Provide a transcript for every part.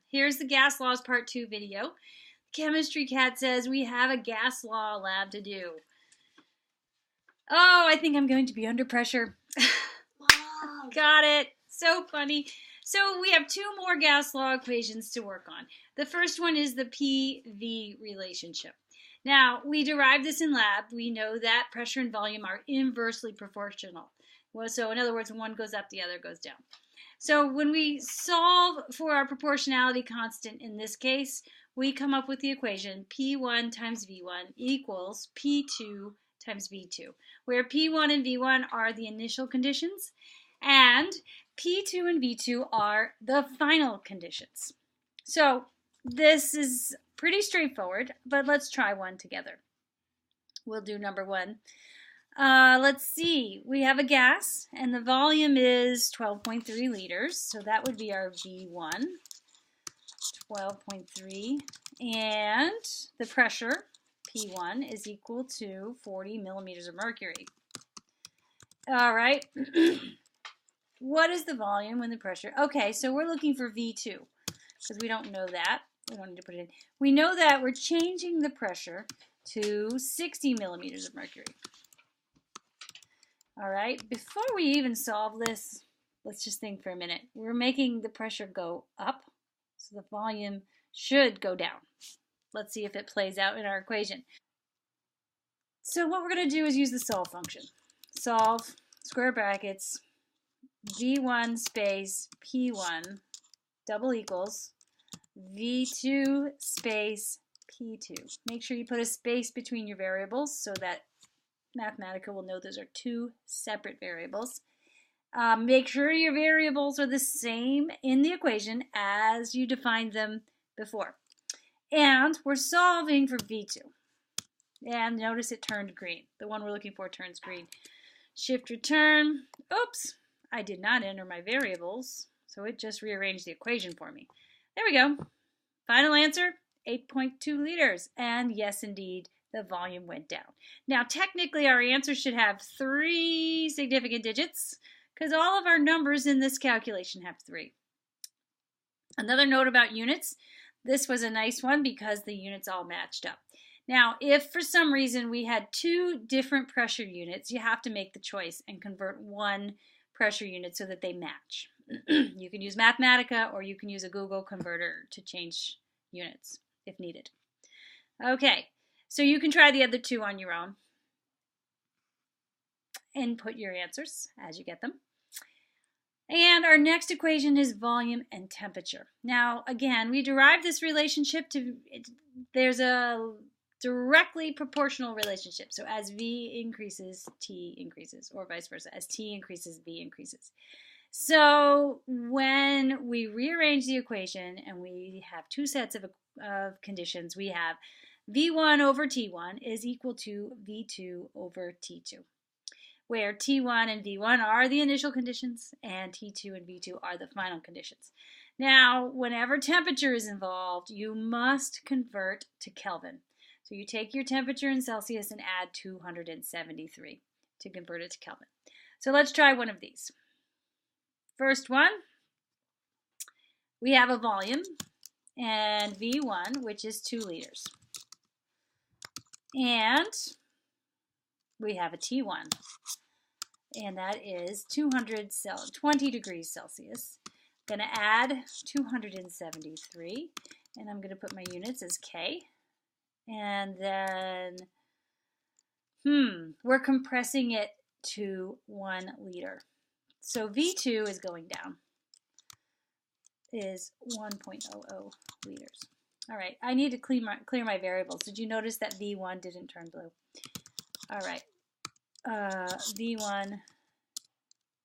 Here's the gas laws part 2 video. Chemistry Cat says we have a gas law lab to do. Oh, I think I'm going to be under pressure. Wow. Got it. So funny. So we have two more gas law equations to work on. The first one is the PV relationship. Now, we derived this in lab. We know that pressure and volume are inversely proportional. Well, so in other words, when one goes up, the other goes down. So when we solve for our proportionality constant in this case, we come up with the equation P1 times V1 equals P2 times V2, where P1 and V1 are the initial conditions, and P2 and V2 are the final conditions. So this is pretty straightforward, but let's try one together. We'll do number one. Let's see, we have a gas, and the volume is 12.3 liters, so that would be our V1, 12.3, and the pressure, P1, is equal to 40 millimeters of mercury. All right, what is the volume when the pressure? Okay, so we're looking for V2, because we don't know that. We don't need to put it in. We know that we're changing the pressure to 60 millimeters of mercury. All right, before we even solve this, let's just think for a minute. We're making the pressure go up, so the volume should go down. Let's see if it plays out in our equation. So what we're going to do is use the solve function. Solve, square brackets, V1 space P1 double equals V2 space P2. Make sure you put a space between your variables so that Mathematica will know those are two separate variables. Make sure your variables are the same in the equation as you defined them before. And we're solving for V2. And notice it turned green. The one we're looking for turns green. Shift return. Oops, I did not enter my variables, so it just rearranged the equation for me. There we go. Final answer, 8.2 liters. And yes, indeed, the volume went down. Now, technically, our answer should have 3 significant digits because all of our numbers in this calculation have 3. Another note about units, this was a nice one because the units all matched up. Now, if for some reason we had 2 different pressure units, you have to make the choice and convert one pressure unit so that they match. You can use Mathematica or you can use a Google converter to change units if needed. Okay. So you can try the other 2 on your own. Input your answers as you get them. And our next equation is volume and temperature. Now, again, we derived this relationship there's a directly proportional relationship. So as V increases, T increases, or vice versa. As T increases, V increases. So when we rearrange the equation and we have 2 sets of conditions, we have V1 over T1 is equal to V2 over T2, where T1 and V1 are the initial conditions and T2 and V2 are the final conditions. Now, whenever temperature is involved, you must convert to Kelvin. So you take your temperature in Celsius and add 273 to convert it to Kelvin. So let's try one of these. First one, we have a volume and V1, which is 2 liters. And we have a T1, and that is 20 degrees Celsius. I'm going to add 273, and I'm going to put my units as K. And then, we're compressing it to 1 liter. So V2 is going down, is 1.00 liters. All right, I need to clear my variables. Did you notice that V1 didn't turn blue? All right, V1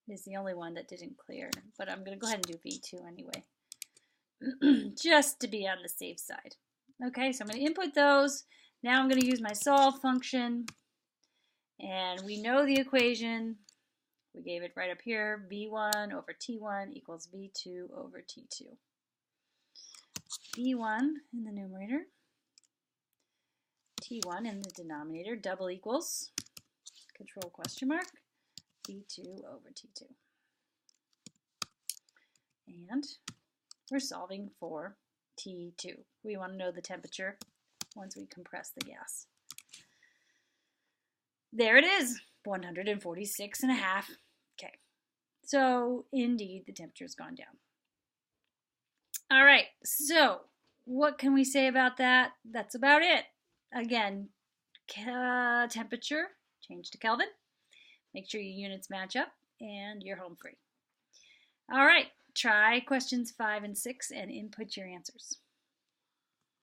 is the only one that didn't clear, but I'm going to go ahead and do V2 anyway, just to be on the safe side. Okay, so I'm going to input those. Now I'm going to use my solve function, and we know the equation. We gave it right up here, V1 over T1 equals V2 over T2. V1 in the numerator, T1 in the denominator, double equals, control question mark, V2 over T2. And We're solving for T2. We want to know the temperature once we compress the gas. There it is, 146.5. Okay, so indeed the temperature's gone down. All right, so what can we say about that? That's about it. Again, temperature, change to Kelvin. Make sure your units match up, and you're home free. All right, try questions 5 and 6 and input your answers.